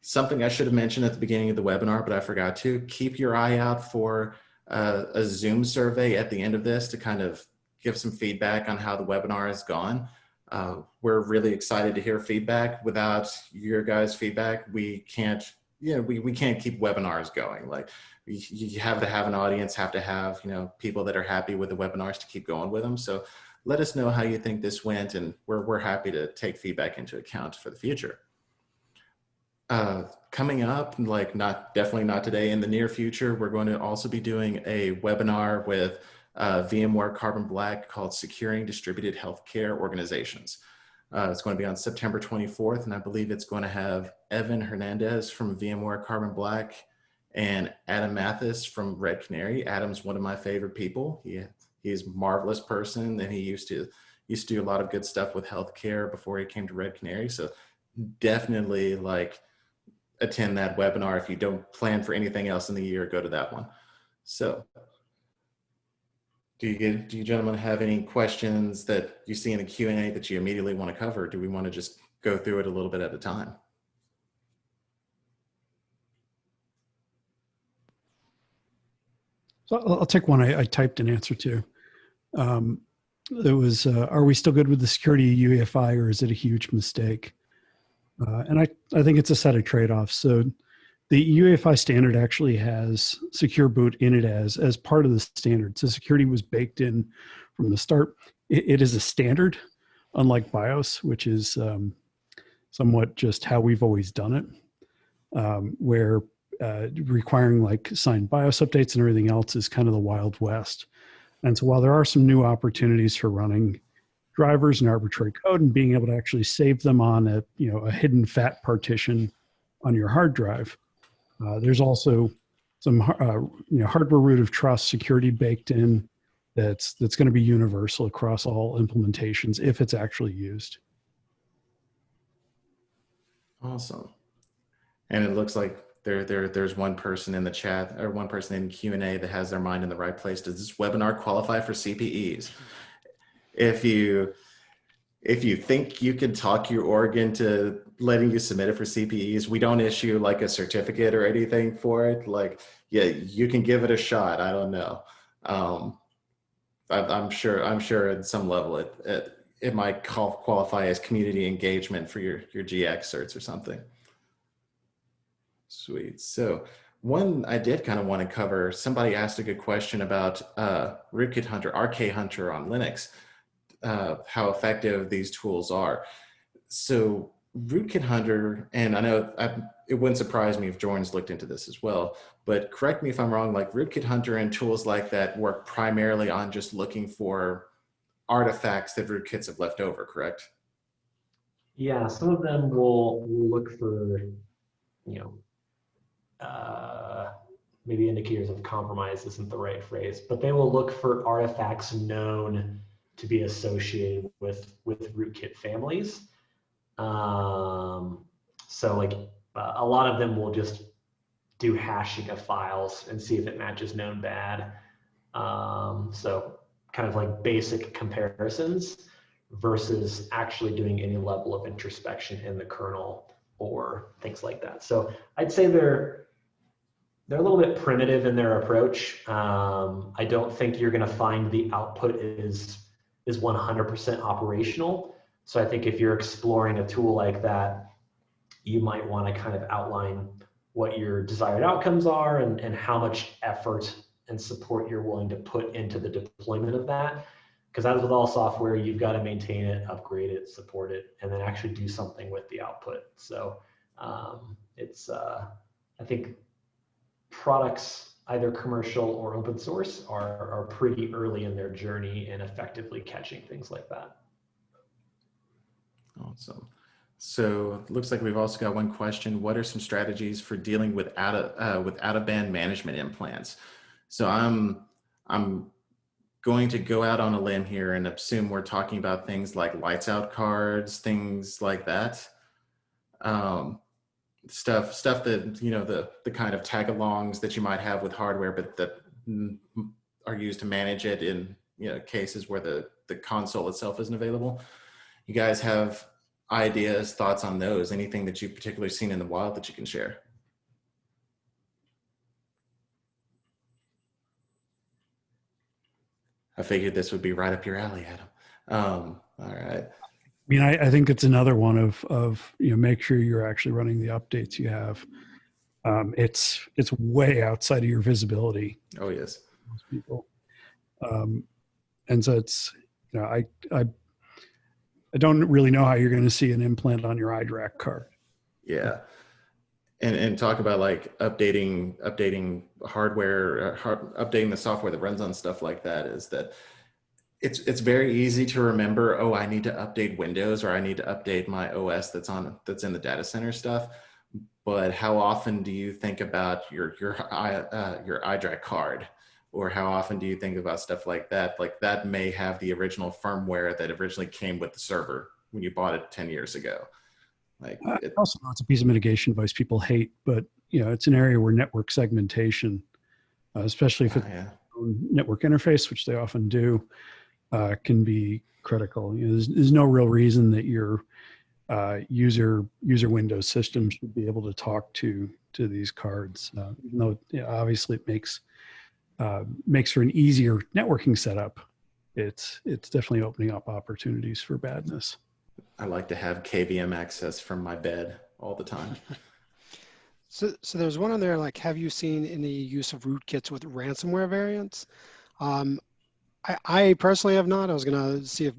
Something I should have mentioned at the beginning of the webinar, but I forgot to. Keep your eye out for a Zoom survey at the end of this to kind of give some feedback on how the webinar has gone. We're really excited to hear feedback. Without your guys' feedback, we can't, we can't keep webinars going. Like you have to have an audience, have to have, people that are happy with the webinars to keep going with them. So let us know how you think this went, and we're happy to take feedback into account for the future. Coming up, definitely not today, in the near future, we're going to also be doing a webinar with VMware Carbon Black called Securing Distributed Healthcare Organizations. It's going to be on September 24th, and I believe it's going to have Evan Hernandez from VMware Carbon Black and Adam Mathis from Red Canary. Adam's one of my favorite people. He's a marvelous person, and he used to do a lot of good stuff with healthcare before he came to Red Canary. So definitely attend that webinar. If you don't plan for anything else in the year, go to that one. So do you gentlemen have any questions that you see in the Q&A that you immediately want to cover? Do we want to just go through it a little bit at a time? So I'll take one I typed an answer to. It was, are we still good with the security UEFI, or is it a huge mistake? And I think it's a set of trade-offs. So the UEFI standard actually has secure boot in it as part of the standard. So security was baked in from the start. It is a standard, unlike BIOS, which is somewhat just how we've always done it, where requiring signed BIOS updates and everything else is kind of the Wild West. And so while there are some new opportunities for running drivers and arbitrary code and being able to actually save them on a hidden fat partition on your hard drive, there's also some hardware root of trust security baked in that's going to be universal across all implementations if it's actually used. Awesome. And it looks like there's one person in the chat, or one person in Q&A, that has their mind in the right place. Does this webinar qualify for CPEs? If you think you can talk your org into letting you submit it for CPEs, we don't issue a certificate or anything for it. Yeah, you can give it a shot. I don't know. I'm sure at some level it might qualify as community engagement for your GX certs or something. Sweet. So one I did kind of want to cover, somebody asked a good question about Rootkit Hunter, RK Hunter on Linux, how effective these tools are. So Rootkit Hunter, and I know it wouldn't surprise me if Jordan's looked into this as well, but correct me if I'm wrong, Rootkit Hunter and tools like that work primarily on just looking for artifacts that rootkits have left over, correct? Yeah, some of them will look for, you know, maybe indicators of compromise isn't the right phrase, but they will look for artifacts known to be associated with rootkit families. So like a lot of them will just do hashing of files and see if it matches known bad. So kind of like basic comparisons versus actually doing any level of introspection in the kernel or things like that. So I'd say they're a little bit primitive in their approach. I don't think you're going to find the output is 100% operational. So I think if you're exploring a tool like that, you might want to kind of outline what your desired outcomes are and how much effort and support you're willing to put into the deployment of that. Because as with all software, you've got to maintain it, upgrade it, support it, and then actually do something with the output. So I think products, either commercial or open source, are pretty early in their journey in effectively catching things like that. Awesome. So it looks like we've also got one question. What are some strategies for dealing with out of band management implants? So I'm going to go out on a limb here and assume we're talking about things like lights out cards, things like that. Stuff that, you know, the kind of tag-alongs that you might have with hardware, but that are used to manage it in, you know, cases where the console itself isn't available. You guys have ideas, thoughts on those? Anything that you've particularly seen in the wild that you can share? I figured this would be right up your alley, Adam. All right. I mean, I think it's another one of you know, make sure you're actually running the updates you have. It's way outside of your visibility. Oh yes. Most people, and so it's, you know, I don't really know how you're going to see an implant on your iDRAC card. Yeah. And talk about like updating hardware, updating the software that runs on stuff like that, is that it's very easy to remember, oh, I need to update Windows, or I need to update my OS that's in the data center stuff. But how often do you think about your iDRAC card? Or how often do you think about stuff like that? Like that may have the original firmware that originally came with the server when you bought it 10 years ago. Like I also know it's a piece of mitigation device people hate, but you know, it's an area where network segmentation, especially if it's network interface, which they often do, can be critical. You know, there's no real reason that your user Windows system should be able to talk to these cards, even though, you know, obviously it makes for an easier networking setup. It's definitely opening up opportunities for badness. I like to have KVM access from my bed all the time. So there's one on there, like, have you seen any use of rootkits with ransomware variants? I personally have not. I was going to see if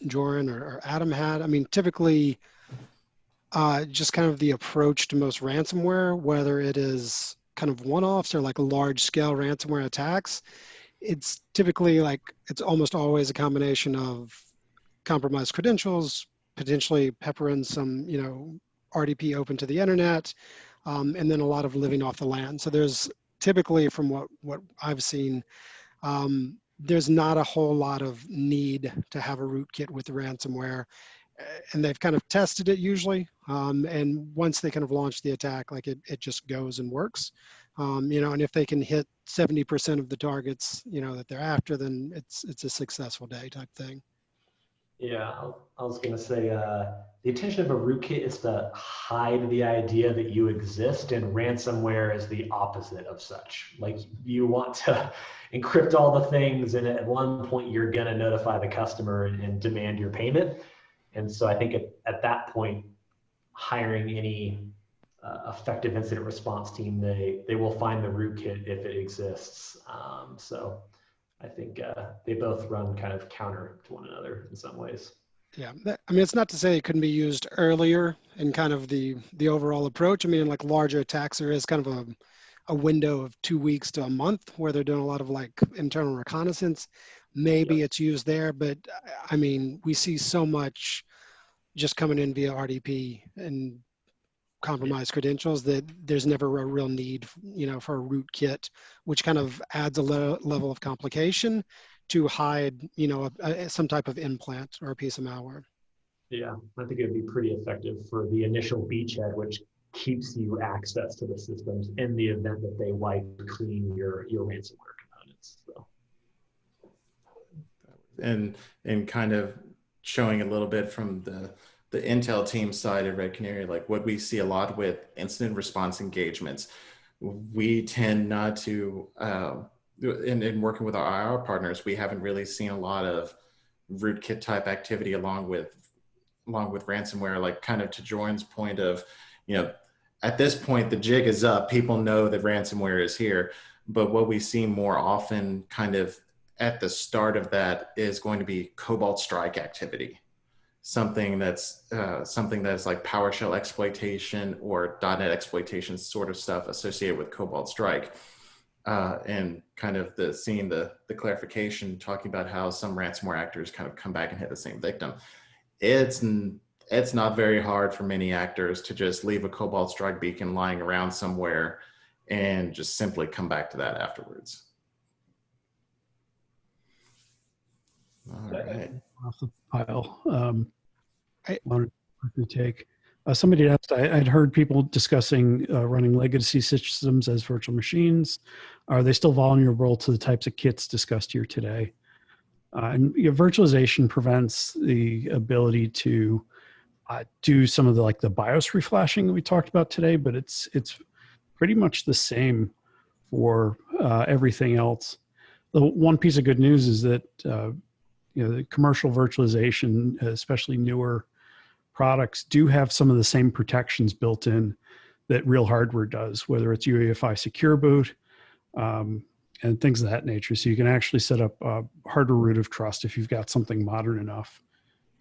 Joran or Adam had. I mean, typically, just kind of the approach to most ransomware, whether it is kind of one-offs or like large-scale ransomware attacks, it's typically like, it's almost always a combination of compromised credentials, potentially pepper in some, you know, RDP open to the internet, and then a lot of living off the land. So there's typically, from what I've seen, there's not a whole lot of need to have a rootkit with the ransomware, and they've kind of tested it usually. And once they kind of launch the attack, like it just goes and works. You know, and if they can hit 70% of the targets, you know, that they're after, then it's a successful day type thing. Yeah, I was going to say the intention of a rootkit is to hide the idea that you exist, and ransomware is the opposite of such. Like, you want to encrypt all the things, and at one point you're going to notify the customer and demand your payment. And so I think at that point, hiring any effective incident response team, they will find the rootkit if it exists. So I think they both run kind of counter to one another in some ways. Yeah, I mean, it's not to say it couldn't be used earlier in kind of the overall approach. I mean, in like larger attacks, there is kind of a window of 2 weeks to a month where they're doing a lot of like internal reconnaissance. Maybe it's used there, but I mean, we see so much just coming in via RDP and compromised credentials, that there's never a real need, for a rootkit, which kind of adds a level of complication to hide, some type of implant or a piece of malware. Yeah, I think it'd be pretty effective for the initial beachhead, which keeps you access to the systems in the event that they wipe clean your ransomware components. So. And kind of showing a little bit from the Intel team side of Red Canary, like what we see a lot with incident response engagements, we tend not to, in working with our IR partners, we haven't really seen a lot of rootkit type activity along with ransomware, like kind of to Jordan's point of, at this point, the jig is up. People know that ransomware is here, but what we see more often kind of at the start of that is going to be Cobalt Strike activity. Something that's like PowerShell exploitation or .NET exploitation sort of stuff associated with Cobalt Strike. And kind of seeing the clarification, talking about how some ransomware actors kind of come back and hit the same victim. It's not very hard for many actors to just leave a Cobalt Strike beacon lying around somewhere and just simply come back to that afterwards. All right. Off the pile. I wanted to take. Somebody asked, I'd heard people discussing running legacy systems as virtual machines. Are they still vulnerable to the types of kits discussed here today? And virtualization prevents the ability to do some of the BIOS reflashing that we talked about today, but it's pretty much the same for everything else. The one piece of good news is that the commercial virtualization, especially newer products, do have some of the same protections built in that real hardware does, whether it's UEFI secure boot and things of that nature. So you can actually set up a hardware root of trust if you've got something modern enough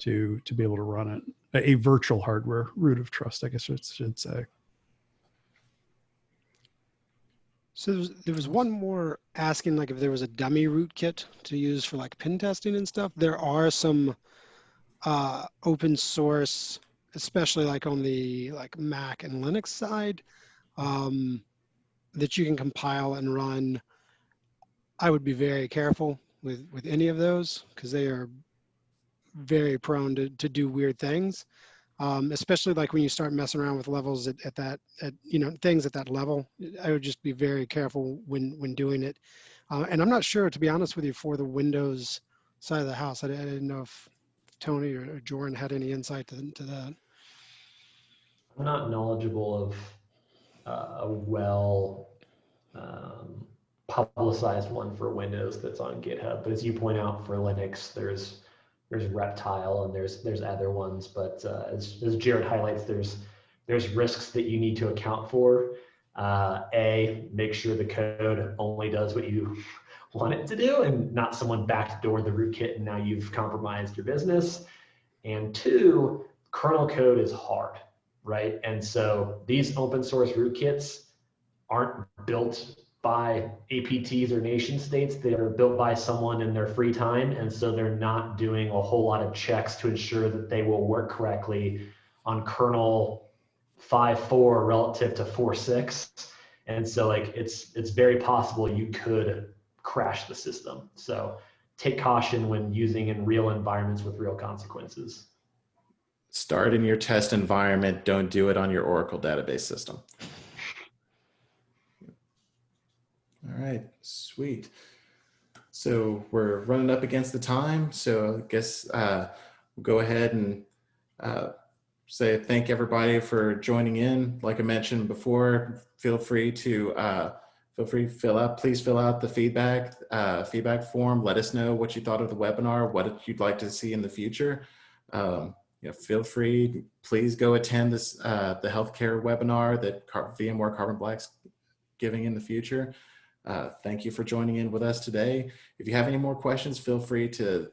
to be able to run it. A virtual hardware root of trust, I guess I should say. So there was one more asking if there was a dummy rootkit to use for pen testing and stuff. There are some open source, especially on the Mac and Linux side, that you can compile and run. I would be very careful with any of those because they are very prone to do weird things, especially when you start messing around with levels at things at that level. I would just be very careful when doing it. And I'm not sure, to be honest with you, for the Windows side of the house. I didn't know if Tony or Jordan had any insight to that. I'm not knowledgeable of a well publicized one for Windows that's on GitHub, but as you point out, for Linux, there's Reptile and there's other ones, but as Jared highlights, there's risks that you need to account for. Make sure the code only does what you want it to do and not someone backdoor the rootkit and now you've compromised your business. And two, kernel code is hard, right? And so these open source rootkits aren't built by APTs or nation states. They are built by someone in their free time. And so they're not doing a whole lot of checks to ensure that they will work correctly on kernel 5.4 relative to 4.6. And so it's very possible you could crash the system. So take caution when using in real environments with real consequences. Start in your test environment. Don't do it on your Oracle database system. All right, sweet. So we're running up against the time. So I guess we'll go ahead and say thank everybody for joining in. Like I mentioned before, feel free to please fill out the feedback form. Let us know what you thought of the webinar, what you'd like to see in the future. Feel free, please go attend this the healthcare webinar that VMware Carbon Black's giving in the future. Thank you for joining in with us today. If you have any more questions, feel free to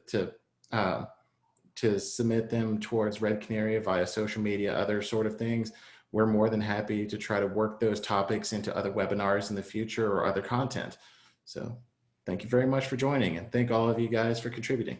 submit them towards Red Canary via social media, other sort of things. We're more than happy to try to work those topics into other webinars in the future or other content. So thank you very much for joining, and thank all of you guys for contributing.